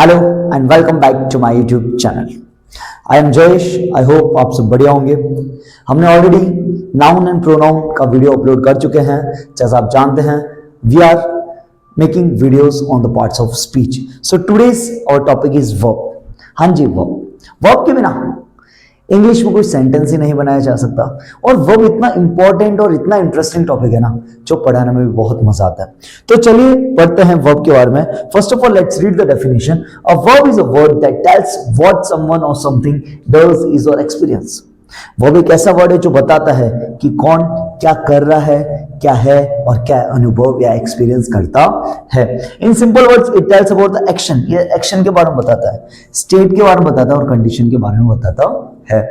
Hello and welcome back to my YouTube channel. I am Jayesh. I hope आप सब बढ़िया होंगे। हमने ऑलरेडी नाउन एंड प्रोनाउन का वीडियो अपलोड कर चुके हैं। जैसा आप जानते हैं, we are making videos on the parts of speech. So today's our topic is verb. हाँ जी, वर्ब के बिना इंग्लिश में कोई सेंटेंस ही नहीं बनाया जा सकता। और वर्ब इतना इंपॉर्टेंट और इतना इंटरेस्टिंग टॉपिक है ना, जो पढ़ाने में भी बहुत मजा आता है। तो चलिए पढ़ते हैं वर्ब के बारे में। First of all let's read the definition. A verb is a word that tells what someone और समथिंग डज इज और एक्सपीरियंस। वर्ब एक ऐसा वर्ड है जो बताता है कि कौन क्या कर रहा है, क्या है और क्या अनुभव या एक्सपीरियंस करता है। In simple words it tells about the action. ये एक्शन के बारे में बताता है, स्टेट के बारे में बताता है और कंडीशन के बारे में बताता है।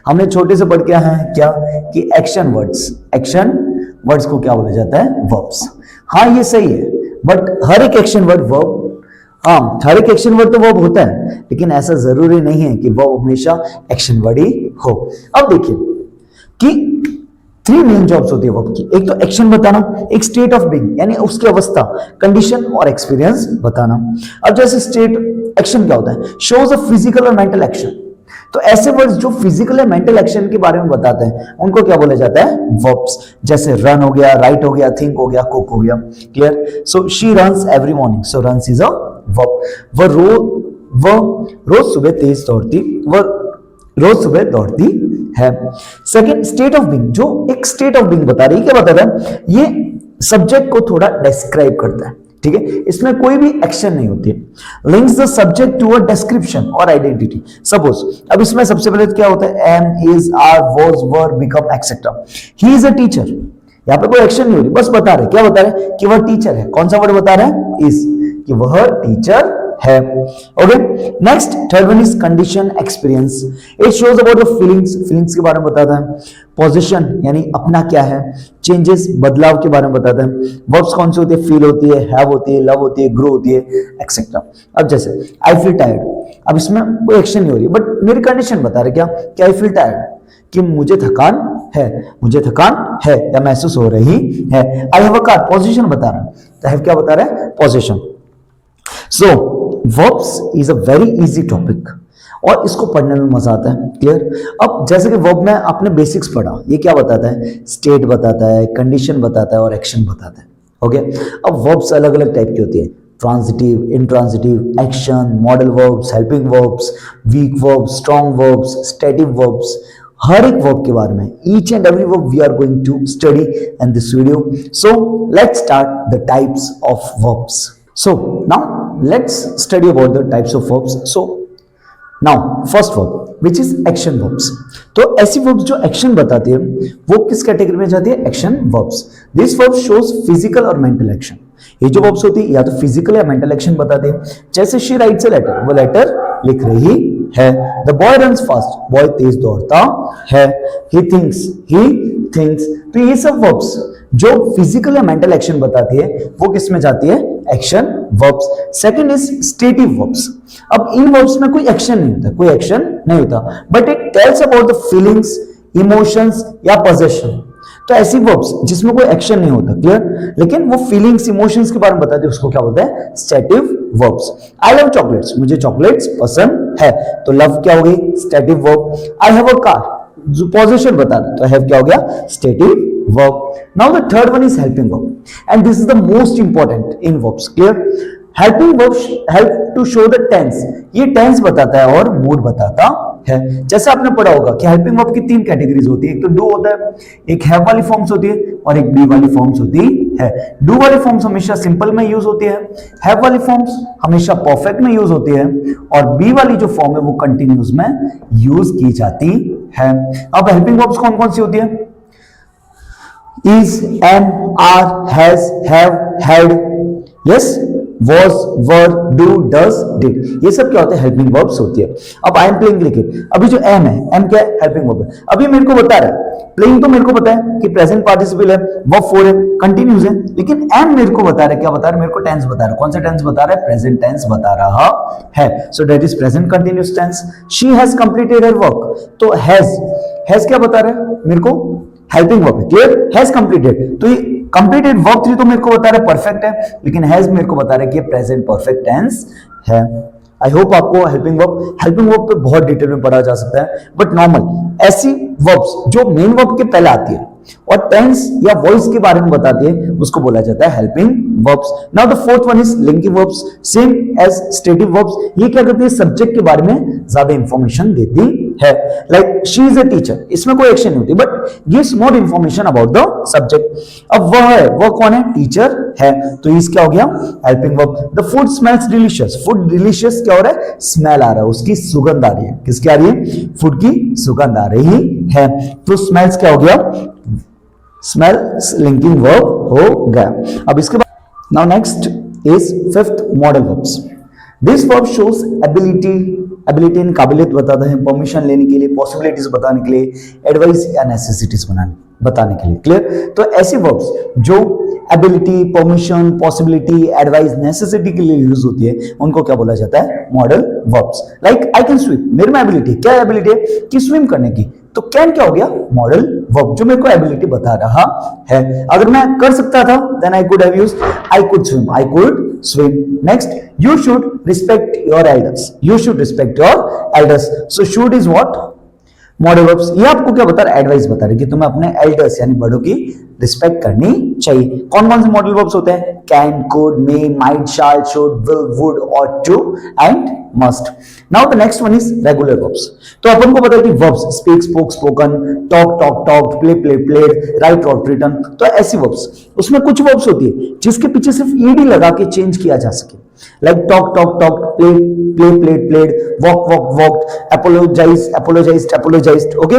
हमने छोटे से पढ़ के हैं क्या कि एक्शन वर्ड्स को क्या बोला जाता है? वर्ब्स। हाँ, ये सही है, बट हर एक एक्शन वर्ड वर्ब, हाँ हर एक एक्शन वर्ड तो वर्ब होता है, लेकिन ऐसा जरूरी नहीं है कि वर्ब हमेशा एक्शन वर्ड ही हो। अब देखिए कि 3 मेन जॉब्स होती है वर्ब की। एक तो एक्शन बताना, एक स्टेट ऑफ बीइंग यानी उसकी अवस्था, कंडीशन और एक्सपीरियंस बताना। अब जैसे स्टेट एक्शन क्या होता है? शोज अ फिजिकल और मेंटल एक्शन। तो ऐसे वर्ड्स जो फिजिकल या मेंटल एक्शन के बारे में बताते हैं उनको क्या बोला जाता है? वर्ब्स। जैसे रन हो गया, राइट हो गया, थिंक हो गया, कुक हो गया। Clear? So she runs every morning. So runs is a verb. वह रोज सुबह तेज दौड़ती, वह रोज सुबह दौड़ती है। सेकेंड, स्टेट ऑफ बीइंग, जो एक स्टेट ऑफ बीइंग बता रही है। क्या बता रहा है? ये सब्जेक्ट को थोड़ा डिस्क्राइब करता है, ठीक है? इसमें कोई भी एक्शन नहीं होती है। Links the subject to a description और आइडेंटिटी। सपोज अब इसमें सबसे पहले क्या होता है? Am, is, are, was, were, become, etcetera. He is a teacher. यहां पे कोई एक्शन नहीं हो रही, बस बता रहे। क्या बता रहे? कि वह टीचर है। कौन सा वर्ड बता रहे हैं? इज, कि वह टीचर है। Okay, next third one is condition experience. It shows about the feelings के बारे में बताता है। पोजीशन यानी अपना क्या है। चेंजेस बदलाव के बारे में बताता है। वर्ब्स कौन सी होती है? फील होती है, हैव होती है, लव होती है, ग्रो होती है, एक्सेट्रा। अब जैसे आई फील टायर्ड, अब इसमें कोई एक्शन नहीं हो रही, बट मेरी कंडीशन बता रहे। क्या कि आई फील टायर्ड, कि मुझे थकान है या महसूस हो रही है। I have a car, position बता रहा है। तो हैव क्या बता रहा है? Position. So verbs is a very easy topic और इसको पढ़ने में मजा आता है। क्लियर? अब जैसे कि वर्ब में आपने बेसिक्स पढ़ा, ये क्या बताता है? स्टेट बताता है, कंडीशन बताता है और एक्शन बताता है। ओके, अब वर्ब्स अलग अलग टाइप की होती है। Transitive, intransitive, action, modal verbs, helping verbs, weak verbs, strong verbs, stative verbs. हर एक वर्ब के बारे में, each and every verb we are going to study in this video. So let's start the types of verbs. So now let's study about the types of verbs. So now first verb which is action verbs. तो ऐसी verbs जो action बताती है वो किस category में जाती है? action verbs. This verb shows physical और mental action. ये जो verbs होती है या तो physical या mental action बताती है। जैसे she writes a letter, वो letter लिख रही है। The boy runs fast, boy तेज दौड़ता है। He thinks, तो ये सब verbs जो फिजिकल या मेंटल एक्शन बताती है वो किस में जाती है? Action verbs. Second is stative verbs. अब इन वर्ब्स में कोई एक्शन नहीं होता, but it tells about the feelings, emotions या पोजेशन। तो ऐसी वर्ब्स जिसमें कोई एक्शन नहीं होता, क्लियर, लेकिन वो फीलिंग्स, इमोशंस के बारे में बताती है, उसको क्या बोलते हैं? Stative verbs. I love chocolates, मुझे चॉकलेट्स पसंद है, तो लव क्या हो गई? Stative verb. I have a car, जो पोजीशन बता रहा है, तो हैव क्या हो गया? Stative verb. Now the third one is helping verb, and this is the most important in verbs. Clear? Helping verb help to show the tense. ये tense बताता है और mood बताता है। जैसे आपने पढ़ा होगा कि helping verb की 3 कैटेगरीज होती है। एक तो do होता है, एक have वाली फॉर्म्स होती है और एक be वाली फॉर्म्स होती है। do वाली फॉर्म्स हमेशा सिंपल में यूज होती है, have वाली फॉर्म्स हमेशा परफेक्ट में यूज होती है और be वाली जो फॉर्म है वो कंटिन्यूस में यूज की जाती है। अब helping verbs कौन कौन सी होती है? is, am, are, has, have, had, yes, was, were, do, does, did, ये सब क्या होते हैं? हेल्पिंग वर्ब्स होती है। अब आई एम प्लेइंग क्रिकेट, अभी जो एम है, एम क्या है? हेल्पिंग वर्ब है। अभी मेरे को बता रहा है प्लेइंग, तो मेरे को पता है कि प्रेजेंट पार्टिसिपल है, वर्ब 4 है, कंटिन्यूस है, लेकिन एम मेरे को बता रहा है, क्या बता रहा है? मेरे को टेंस बता रहा है। कौन सा टेंस बता रहा है? प्रेजेंट टेंस बता रहा है। So that is present continuous tense. She has completed her work, तो हैज क्या बता रहा है? मेरे को हेल्पिंग वर्ब है। क्लियर? हैज कंप्लीटेड, तो ये कंप्लीटेड वर्ब 3 तो मेरे को बता रहा है परफेक्ट है, लेकिन हैज मेरे को बता रहा है कि प्रेजेंट परफेक्ट टेंस है। आई होप आपको हेल्पिंग वर्ब पे बहुत डिटेल में पढ़ा जा सकता है, बट नॉर्मल ऐसी वर्ब्स जो मेन वर्ब के पहले आती है और टेंस या वॉइस के बारे में बताती है उसको बोला जाता है helping verbs. Now the fourth one is linking verbs, same as stative verbs. ये क्या करती है, सब्जेक्ट के बारे में ज्यादा इंफॉर्मेशन देती है। Like she is a teacher, इसमें कोई एक्शन नहीं होती but gives more information about the subject. अब वह कौन है, टीचर है, तो इस क्या हो गया helping verb. The food smells delicious, food delicious क्या हो रहा है, स्मेल आ रहा है, उसकी सुगंध आ रही है। किसकी आ रही है, फूड की सुगंध आ रही है, तो स्मेल्स क्या हो गया, स्मेल्स लिंकिंग वर्ब हो गया। अब इसके बाद now next is fifth modal verbs. This verb shows ability in काबिलियत बताता है, परमिशन लेने के लिए, पॉसिबिलिटीज बताने के लिए, एडवाइस या नेसेसिटीज बताने के लिए। क्लियर, तो ऐसी वर्ब्स जो ability, permission, possibility, advice, necessity के लिए यूज होती है उनको क्या बोला जाता है, modal verbs. Like I can swim, मेरे में एबिलिटी, क्या एबिलिटी है कि स्विम करने की, तो कैन क्या हो गया, मॉडल वर्ब जो मेरे को एबिलिटी बता रहा है। अगर मैं कर सकता था then I could have used I could swim, I could swim. Next, you should respect your elders. You should respect your elders. So should is what? Modal verbs. ये आपको क्या बता रहा है, एडवाइस बता रहा है कि तुम्हें अपने एल्डर्स यानी बड़ों की रिस्पेक्ट करनी चाहिए। कौन कौन से मॉडल वर्ब्स होते हैं, can, could, may, might, shall, should, will, would, ought to and must. Now the next one is regular verbs. तो अपन को पता है कि verbs speak, spoke, spoken, talk, talk, talked, play, play, played, write, wrote, written. तो ऐसी verbs, उसमें कुछ वर्ब्स होती है जिसके पीछे सिर्फ ईडी लगा के चेंज किया जा सके। Like talk, talk, talk, play, play, played, played, walk, walk, walked, apologise, apologised, apologised, okay,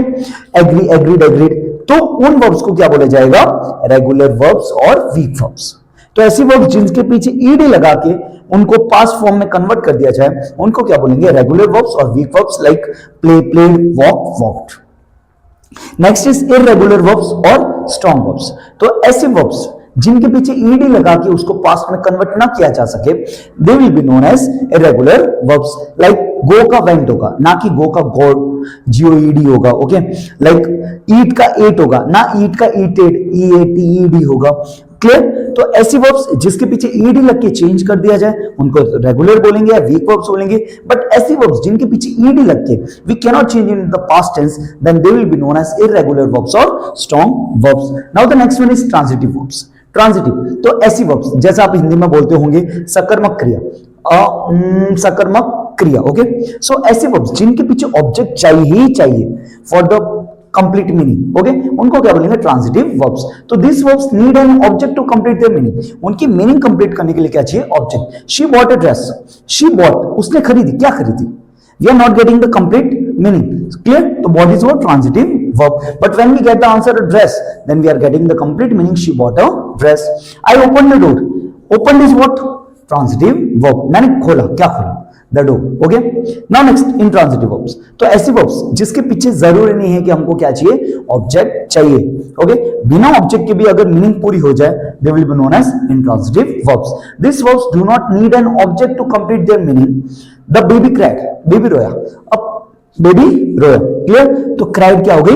agree, agreed, agreed. तो उन वर्ब्स को क्या बोला जाएगा, रेगुलर वर्ब्स और वीक वर्ब्स। तो ऐसी वर्ब्स जिनके पीछे ईडी लगा के उनको पास्ट फॉर्म में कन्वर्ट कर दिया जाए उनको क्या बोलेंगे, रेगुलर वर्ब्स और weak verbs. Like play, played, walk, walked. Next is irregular verbs और स्ट्रॉन्ग वर्ब्स। तो ऐसे वर्ब्स जिनके पीछे ईडी लगा के उसको पास्ट में कन्वर्ट ना किया जा सके, they will be known as irregular verbs. Like go का वेंट होगा, ना कि गो का गॉड, GOED होगा, ओके। लाइक ईट का एट होगा, ना ईट का ईटेड, EATED होगा। क्लियर, तो ऐसी वर्ब्स जिसके पीछे ईडी लग के चेंज कर दिया जाए उनको रेगुलर बोलेंगे या वीक वर्ब्स बोलेंगे। बट ऐसी वर्ब्स जिनके पीछे ईडी लग के we can not change in the past tense, then they will be known as irregular verbs और strong verbs. Now the next one is transitive verbs. Transitive, तो ऐसी verbs जैसा आप हिंदी में बोलते होंगे सकर्मक क्रिया, सकर्मक क्रिया, ओके। सो ऐसे वर्ब्स जिनके पीछे ऑब्जेक्ट चाहिए ही चाहिए for the complete meaning, okay, उनको क्या बोलेंगे, ट्रांजिटिव वर्ब्स। तो this verbs need an object to complete their meaning. उनकी मीनिंग कंप्लीट करने के लिए क्या चाहिए, object. She bought a dress, she bought, उसने खरीदी, क्या खरीदी, we are not getting the complete meaning. Clear, तो bought is what, transitive verb. But when we get the answer a dress, then we are getting the complete meaning, she bought a dress. I opened the door. Opened is what, transitive verb. मैंने खोला, क्या खोला, the door, okay. Now next intransitive verbs. तो ऐसी verbs जिसके पीछे जरूरी नहीं है कि हमको क्या चाहिए, ऑब्जेक्ट चाहिए, okay. बिना ऑब्जेक्ट के भी अगर मीनिंग पूरी हो जाए, they will be known as intransitive verbs. These verbs do not need an object to complete their meaning. The baby cried, baby रोया, अब बेबी रोया। क्लियर, तो क्राइड क्या हो गई,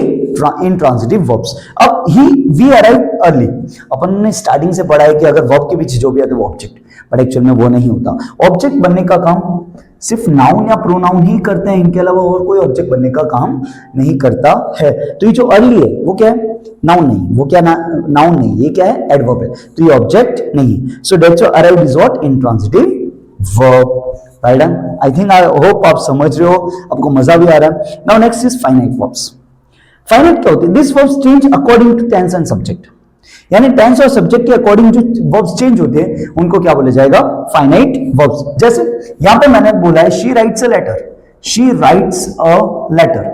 इंट्रांजिटिव वर्ब्स। अब ही वी अराइव अर्ली, अपन ने स्टार्टिंग से पढ़ा है कि अगर वर्ब के पीछे जो भी आते वो ऑब्जेक्ट, बट एक्चुअल में वो नहीं होता। ऑब्जेक्ट बनने का काम सिर्फ नाउन या प्रोनाउन ही करते हैं, इनके अलावा और कोई ऑब्जेक्ट बनने का काम नहीं करता है। तो ये जो अर्ली है वो क्या है, नाउन नहीं, वो क्या नाउन नहीं, ये क्या है, एडवर्ब है, तो ये ऑब्जेक्ट नहीं। So that's arrive is what, intransitive verb. Right, I think, I hope आप समझ रहे हो, आपको मजा भी आ रहा है। Now next is finite verbs. Finite क्या होती है, this verbs change according to tense and subject. यानी टेंस और सब्जेक्ट के अकॉर्डिंग जो वर्ब्स चेंज होते हैं उनको क्या बोला जाएगा, फाइनाइट वर्ब्स। जैसे यहां पे मैंने बोला है she writes a letter, she writes a letter.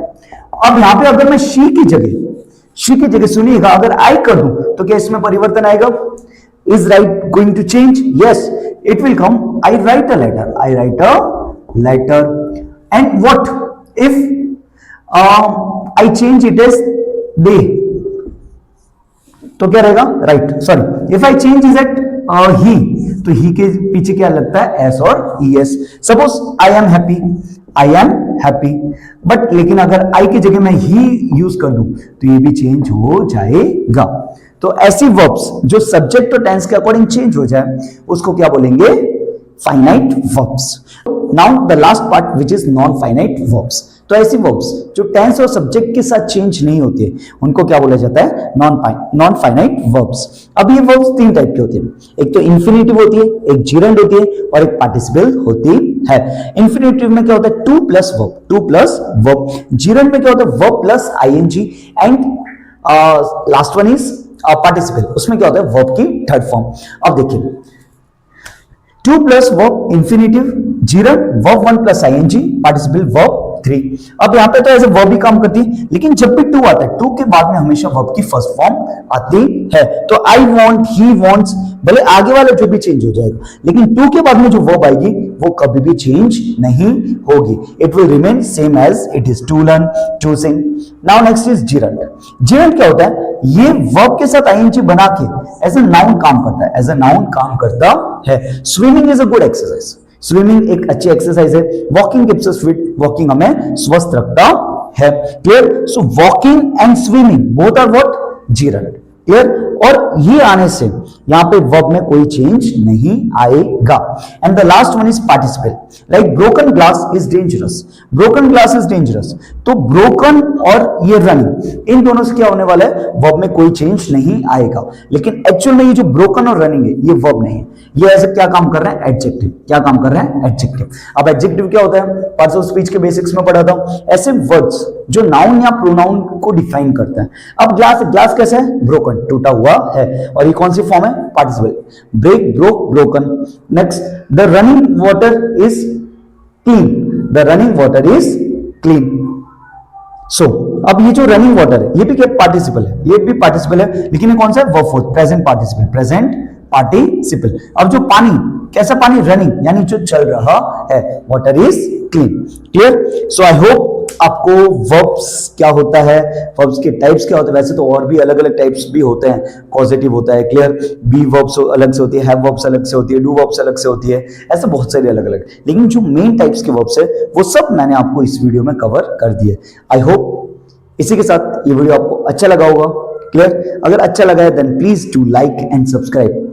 अब यहां पे अगर मैं शी की जगह सुनिएगा, अगर आई कर दूं तो क्या इसमें परिवर्तन आएगा, is right going to change? Yes, it will come. I write a letter, I write a letter. And what if I change it as they, तो क्या रहेगा, right, sorry, if I change is at he, तो he के पीछे क्या लगता है, s और es. Suppose I am happy, I am happy, but लेकिन अगर I की जगह मैं he यूज कर दूं तो ये भी चेंज हो जाएगा। तो ऐसी वर्ब्स जो सब्जेक्ट और टेंस के अकॉर्डिंग चेंज हो जाए उसको क्या बोलेंगे, finite verbs. Now the last part which is non-finite verbs. तो ऐसी verbs जो टेंस और सब्जेक्ट के साथ चेंज नहीं होती है उनको क्या बोला जाता है? Non finite verbs. अब ये वर्ब्स तीन टाइप की होती है. एक तो इंफिनिटिव होती है, एक जीरेंड होती है और एक पार्टिसिपल होती है. इंफिनिटिव में क्या होता है? To plus verb. जीरेंड में क्या होता है? Verb plus ING and last one is participle. उसमें क्या होता है? वर्ब की थर्ड फॉर्म. अब देखिए, to plus verb infinitive, gerund verb one plus ING, participle verb 3. अब यहां पे तो ऐसे वर्ब ही काम करती है, लेकिन जब भी टू आता है, टू के बाद में हमेशा वर्ब की फर्स्ट फॉर्म आती है. तो आई वांट, ही वांट्स, भले आगे वाला जो भी चेंज हो जाएगा, लेकिन टू के बाद में जो वर्ब आएगी वो कभी भी चेंज नहीं होगी. It will remain same as it is. To learn, to sing. Now next is gerund. Gerund क्या होता है? ये वर्ब के साथ आईएनजी बना के एज ए नाउन काम करता है. एज ए नाउन काम करता है. Swimming is a good exercise. Swimming एक अच्छी एक्सरसाइज है. Walking keeps us fit. Walking हमें स्वस्थ रखता है. Clear? So walking and swimming both are what? Gerund. Clear? और ये आने से यहां पे वर्ब में कोई चेंज नहीं आएगा. And the last one is participle. Like broken glass is dangerous. Broken glass is dangerous. तो ब्रोकन और ये रनिंग, इन दोनों से क्या होने वाला है? वर्ब में कोई चेंज नहीं आएगा. लेकिन एक्चुअल में ये जो ब्रोकन और रनिंग है ये वर्ब नहीं है. ये ऐसे क्या काम कर रहा है? एडजेक्टिव. क्या काम कर रहा है? एडजेक्टिव. अब एडजेक्टिव क्या होता है? पार्ट्स ऑफ स्पीच के बेसिक्स में पढ़ा था. ऐसे वर्ड्स जो नाउन या प्रोनाउन को डिफाइन करता है. अब ग्लास कैसे है? ब्रोकन, टूटा हुआ है. और ये कौन सी फॉर्म है? Participle. Break, broke, broken. Next, the running water is clean. The running water is clean. So अब ये जो रनिंग वाटर है ये भी क्या? पार्टिसिपल है. ये भी पार्टिसिपल है, लेकिन ये कौन सा है? Verb fourth, present participle. Present participle. अब जो पानी, कैसा पानी? रनिंग, यानी जो चल रहा है. Water is clean. Clear? So I hope आपको वर्ब्स क्या होता है, वर्ब्स के टाइप्स क्या होते हैं. वैसे तो और भी अलग अलग टाइप्स भी होते हैं. कॉजेटिव होता है. क्लियर? बी वर्ब्स अलग से होती है, हैव वर्ब्स अलग से होती है, डू वर्ब्स अलग से होती है. ऐसे बहुत सारे अलग अलग, लेकिन जो मेन टाइप्स के वर्ब्स है वो सब मैंने आपको इस वीडियो में कवर कर दिए. आई होप इसी के साथ ये वीडियो आपको अच्छा लगा होगा. क्लियर? अगर अच्छा लगा है then please do like and subscribe.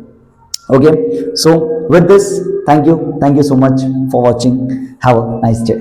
Okay, so with this, thank you so much for watching. Have a nice day.